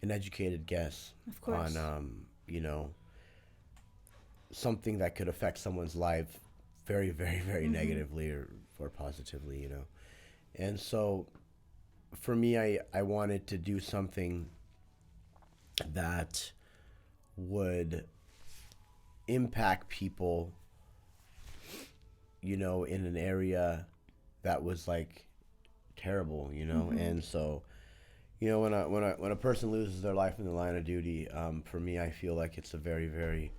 An educated guess. Of course. On, you know, something that could affect someone's life very, very, very negatively or positively, you know. And so for me, I wanted to do something that would impact people, you know, in an area that was like terrible, you know. And so, you know, when a person loses their life in the line of duty, for me, I feel like it's a very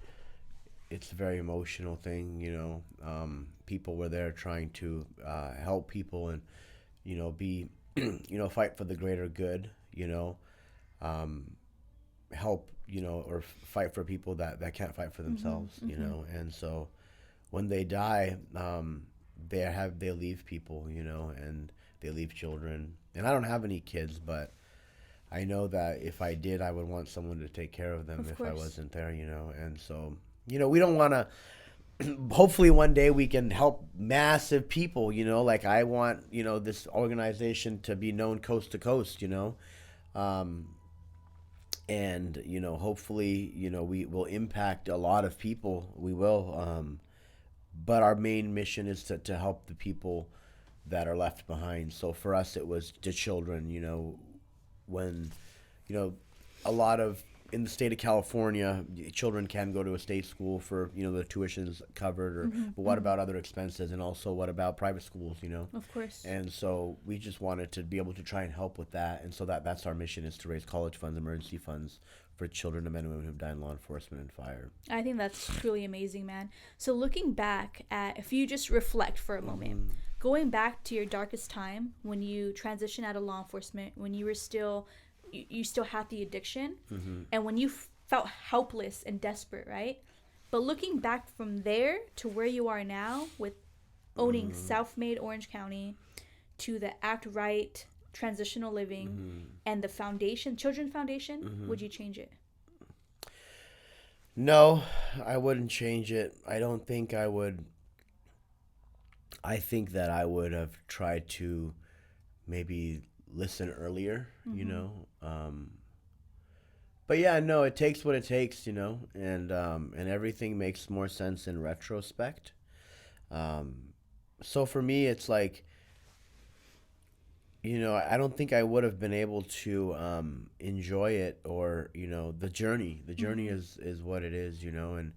emotional thing, you know. People were there trying to help people and, you know, be you know, fight for the greater good, you know, help, you know, or fight for people that can't fight for themselves, you know. And so when they die, they leave people, you know, and they leave children. And I don't have any kids, but I know that if I did, I would want someone to take care of them if I wasn't there, you know. And so, you know, we don't want to, hopefully one day we can help massive people, like I want, this organization to be known coast to coast, and, hopefully, we will impact a lot of people. We will. But our main mission is to help the people that are left behind. So for us, it was the children, when, a lot of, in the state of California, children can go to a state school for, the tuition's covered, or but what about other expenses, and also what about private schools, Of course. And so we just wanted to be able to try and help with that, and so that's our mission, is to raise college funds, emergency funds for children and men and women who've died in law enforcement and fire. I think that's truly amazing, man. So looking back at, if you just reflect for a moment, going back to your darkest time when you transitioned out of law enforcement, when you were still, you still had the addiction, and when you felt helpless and desperate, right? But looking back from there to where you are now with owning SELFMADE Orange County, to the ACKRITE Transitional Living, and the foundation, Children's Foundation, would you change it? No, I wouldn't change it. I don't think I would. I think that I would have tried to maybe listen earlier, but yeah, no, it takes what it takes, and everything makes more sense in retrospect. So for me, it's like, I don't think I would have been able to enjoy it, or, the journey. The journey is what it is, and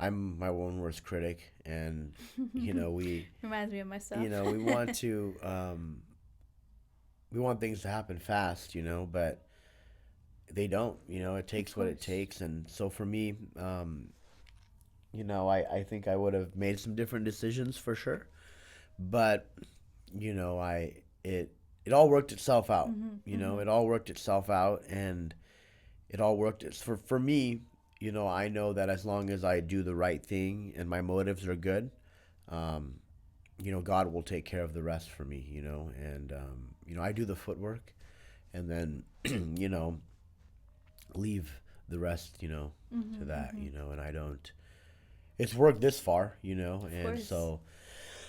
I'm my own worst critic, and, we... Reminds me of myself. We want to... we want things to happen fast, but they don't, it takes what it takes. And so for me, I think I would have made some different decisions for sure, but, it all worked itself out, it all worked itself out, and it all worked. For me, I know that as long as I do the right thing and my motives are good, God will take care of the rest for me, and, I do the footwork, and then, leave the rest, to that, and I don't, it's worked this far, and so.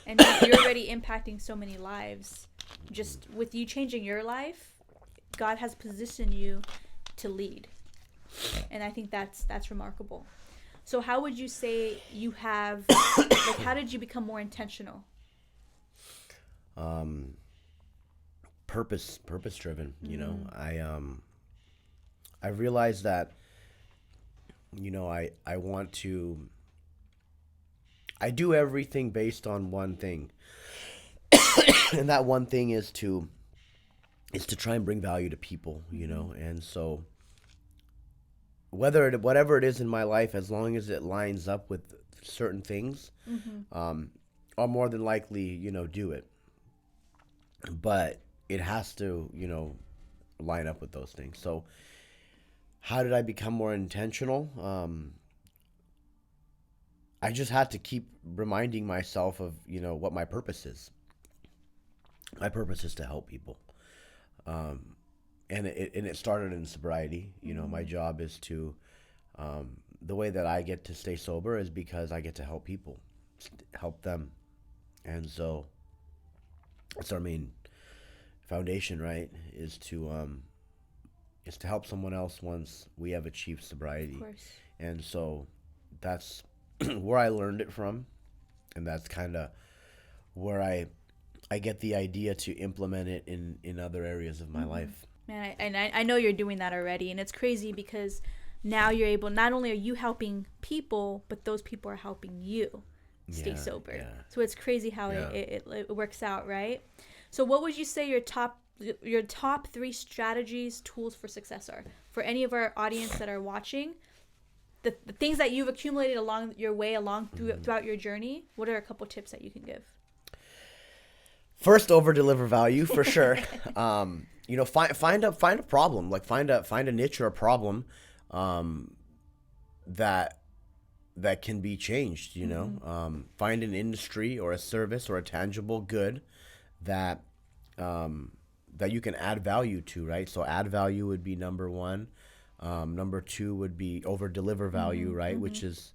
And you're already impacting so many lives. Just with you changing your life, God has positioned you to lead. And I think that's remarkable. So how would you say you have, like, how did you become more intentional? Purpose driven, I realized that, I want to, I do everything based on one thing. And that one thing is to try and bring value to people, and so whatever it is in my life, as long as it lines up with certain things, I'll more than likely, do it. But it has to, line up with those things. So how did I become more intentional? I just had to keep reminding myself of, what my purpose is. My purpose is to help people. And it started in sobriety. My job is to, the way that I get to stay sober is because I get to help people, help them. And so that's our main foundation, right? Is to help someone else once we have achieved sobriety. Of course. And so that's where I learned it from, and that's kind of where I get the idea to implement it in other areas of my life. Man, I know you're doing that already, and it's crazy because now you're able, not only are you helping people, but those people are helping you stay sober. Yeah. So it's crazy how it works out, right? So what would you say your top 3 strategies, tools for success are for any of our audience that are watching? The things that you've accumulated along your way, throughout your journey. What are a couple tips that you can give? First, over deliver value for sure. Find a problem, like find a niche or a problem that can be changed. Find an industry or a service or a tangible good that you can add value to, right? So add value would be number 1. Number 2 would be over deliver value, right? Which is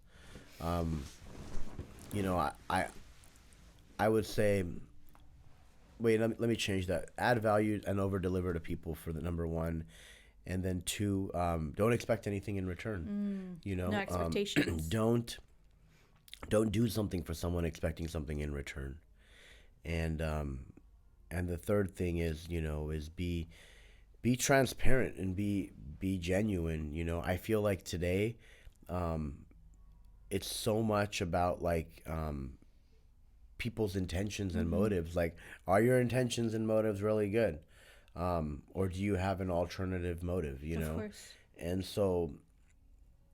you know, I would say, wait, let me change that. Add value and over deliver to people for the number one. And then two, don't expect anything in return. You know, No expectations. Don't do something for someone expecting something in return. And the third thing is, you know, is be transparent and be genuine. You know, I feel like today, it's so much about like people's intentions and motives. Like, are your intentions and motives really good? Or do you have an alternative motive, you Of know? course. And so,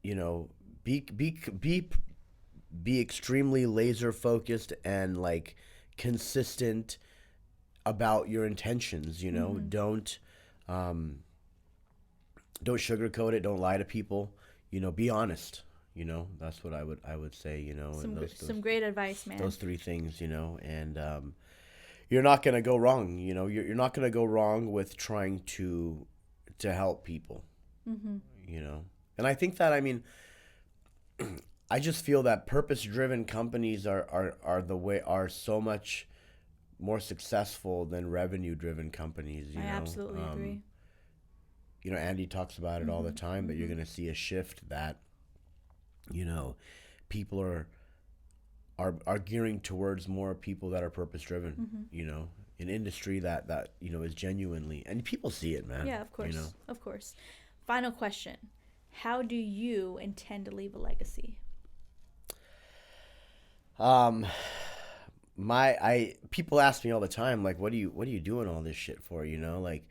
you know, be extremely laser focused and like consistent about your intentions, you know? Um, don't sugarcoat it, don't lie to people, you know, be honest. You know, that's what I would say, you know, and Some great advice, man. those three things, you know, and you're not gonna go wrong. You know, you're not gonna go wrong with trying to help people. You know, and I think that, I mean, I just feel that purpose driven companies are so much more successful than revenue driven companies. You I know, absolutely agree. you know, Andy talks about it all the time, but you're gonna see a shift that, you know, people are gearing towards more people that are purpose driven, you know, an industry that you know is genuinely, and people see it, man. Yeah, of course. You know, Of course. Final question. How do you intend to leave a legacy? um, I people ask me all the time, like, what are you doing all this shit for? You know, like,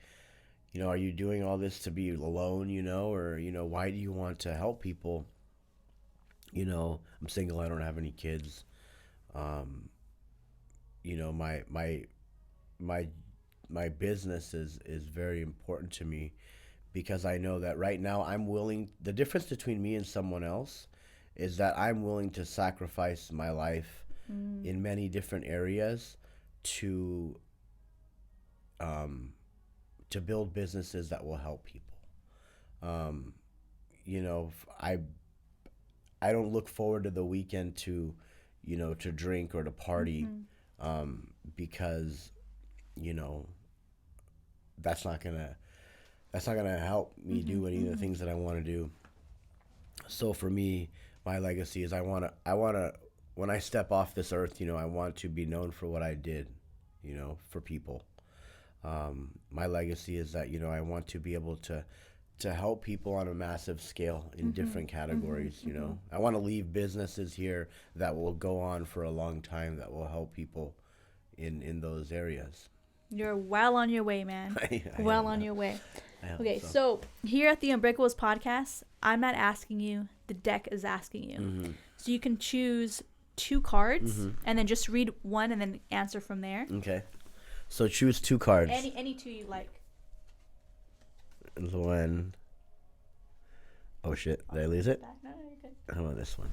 you know, are you doing all this to be alone? You know, or you know, why do you want to help people? You know, I'm single. I don't have any kids. Um, you know, my my business is very important to me because I know that right now the difference between me and someone else is that I'm willing to sacrifice my life in many different areas to um, to build businesses that will help people. Um, you know, I don't look forward to the weekend to, you know, to drink or to party, because, you know, that's not gonna help me do any of the things that I want to do. So for me, my legacy is I wanna when I step off this earth, you know, I want to be known for what I did, you know, for people. My legacy is that, you know, I want to be able to help people on a massive scale in different categories. You know, I want to leave businesses here that will go on for a long time, that will help people in those areas. You're well on your way, man. I Well hope on so. your way. I hope Okay, so. so here at the Unbreakables podcast, I'm not asking you, the deck is asking you. Mm-hmm. So you can choose two cards and then just read one and then answer from there. Okay, so choose two cards. Any two you like. One. Oh shit! Did I lose it? No, you're good. How about this one?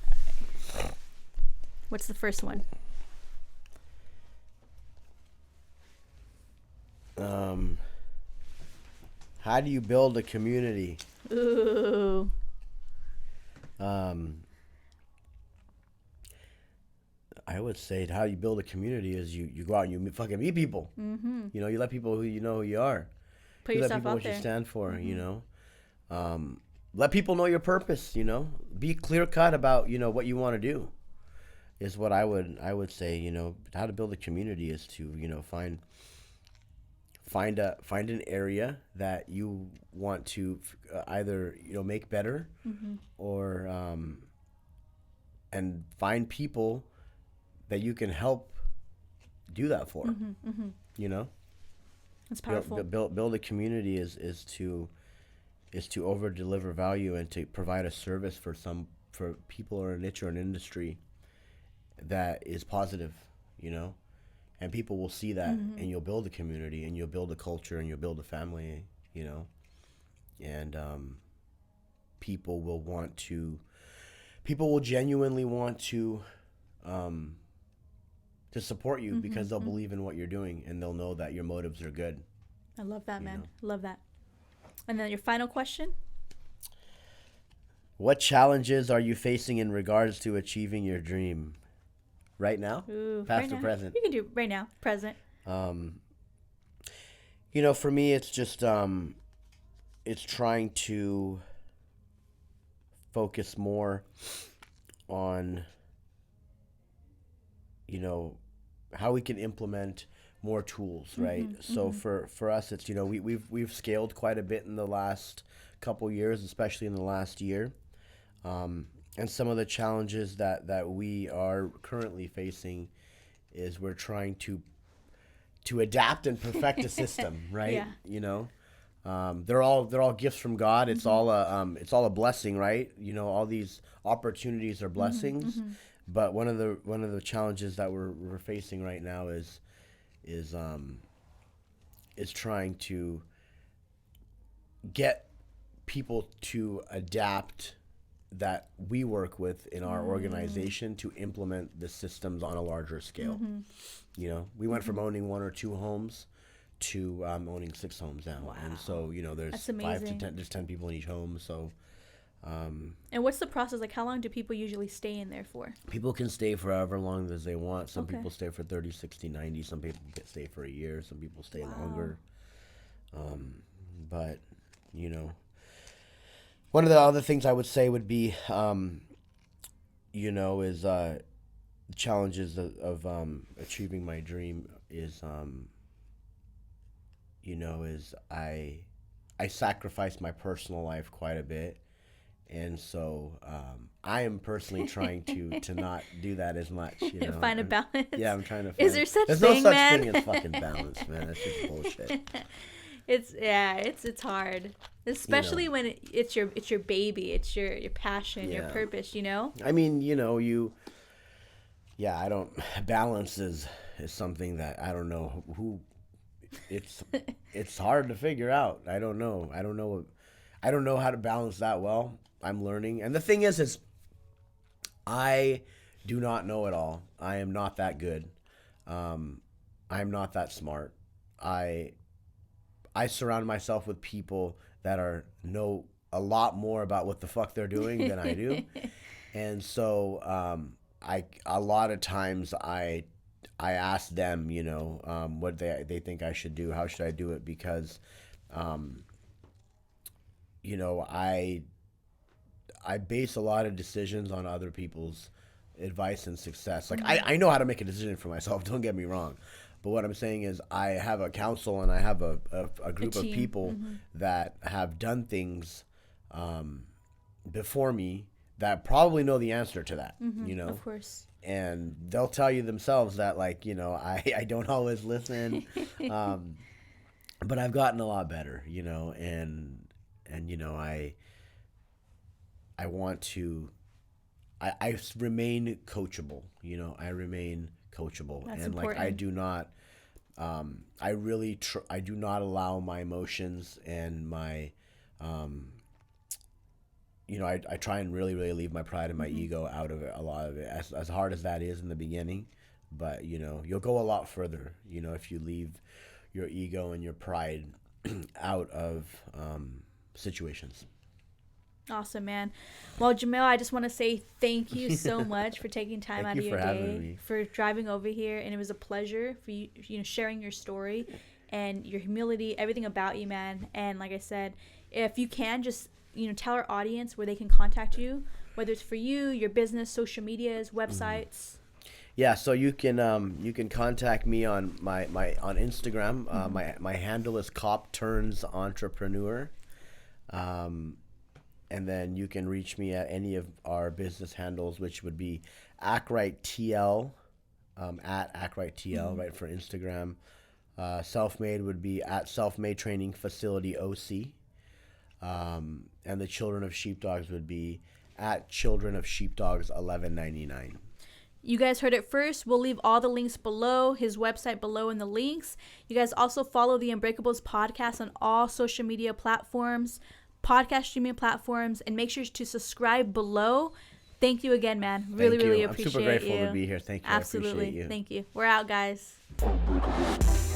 What's the first one? How do you build a community? Ooh. I would say how you build a community is you go out and you fucking meet people. You know, you let people who you know who you are. Put You let yourself people out what there. you stand for. You know, let people know your purpose. You know, be clear cut about, you know, what you want to do. Is what I would say. You know, how to build a community is to, you know, find an area that you want to either, you know, make better, or and find people that you can help do that for. You know, It's powerful. build a community is to over deliver value and to provide a service for people or a niche or an industry that is positive. You know, and people will see that, and you'll build a community, and you'll build a culture, and you'll build a family. You know, and people will genuinely want to support you because they'll believe in what you're doing, and they'll know that your motives are good. I love that, man. Love that. And then your final question? What challenges are you facing in regards to achieving your dream? Right now? Ooh, Past right or now. present? You can do right now, present. You know, for me, it's just it's trying to focus more on, you know, how we can implement more tools, right? So for us, it's, you know, we've scaled quite a bit in the last couple years, especially in the last year. And some of the challenges that we are currently facing is we're trying to adapt and perfect a system, right? Yeah. You know, they're all gifts from God. It's all a blessing, right? You know, all these opportunities are blessings. But one of the challenges that we're facing right now is trying to get people to adapt that we work with in our organization to implement the systems on a larger scale. You know, we went from owning 1 or 2 homes to owning 6 homes now. Wow. And so, you know, there's That's 5 to amazing. 10, there's 10 people in each home. So And what's the process? Like, how long do people usually stay in there for? people can stay for however long as they want. Some Okay. people stay for 30, 60, 90. Some people stay for a year. Some people stay longer. But, you know, one of the other things I would say would be, you know, is the challenges of achieving my dream is, you know, is I sacrifice my personal life quite a bit. And so I am personally trying to not do that as much, you know. Find a balance. Yeah, I'm trying to find. Is there such There's thing, no such man? thing as fucking balance, man. That's just bullshit. It's hard, especially when it's your baby, it's your passion, your Yeah. purpose, you know. I mean, you know, I don't. Balance is something that I don't know who. It's hard to figure out. I don't know how to balance that well. I'm learning, and the thing is I do not know it all. I am not that good. I'm not that smart. I surround myself with people that know a lot more about what the fuck they're doing than I do. And so a lot of times I ask them, you know, what they think I should do, how should I do it, because you know, I base a lot of decisions on other people's advice and success. Like I know how to make a decision for myself, don't get me wrong. But what I'm saying is I have a council and I have a group of people that have done things before me that probably know the answer to that, you know? Of course. And they'll tell you themselves that, like, you know, I don't always listen, but I've gotten a lot better, you know, and you know, I want to, I remain coachable, you know, I remain coachable. That's and important. Like I do not I do not allow my emotions and my you know, I try and really leave my pride and my ego out of it, a lot of it, as hard as that is in the beginning. But you know, you'll go a lot further, you know, if you leave your ego and your pride out of situations. Awesome, man. Well, Jamil, I just want to say thank you so much for taking time out of your day, for driving over here, and it was a pleasure for you, you know, sharing your story and your humility, everything about you, man. And like I said, if you can, just, you know, tell our audience where they can contact you, whether it's for you, your business, social medias, websites. Yeah, so you can contact me on my on Instagram. My handle is Cop Turns Entrepreneur. And then you can reach me at any of our business handles, which would be ACKRITE TL, at ACKRITE TL, right, for Instagram. SELFMADE would be at SELFMADE Training Facility OC. And the Children of Sheepdogs would be at Children of Sheepdogs 1199. You guys heard it first. We'll leave all the links below, his website below in the links. You guys also follow the Unbreakables podcast on all social media platforms, podcast streaming platforms, and make sure to subscribe below. Thank you again, man. Really appreciate you. I'm super grateful to be here. Thank you. Absolutely. I appreciate you. Thank you. We're out, guys. Unbreakable.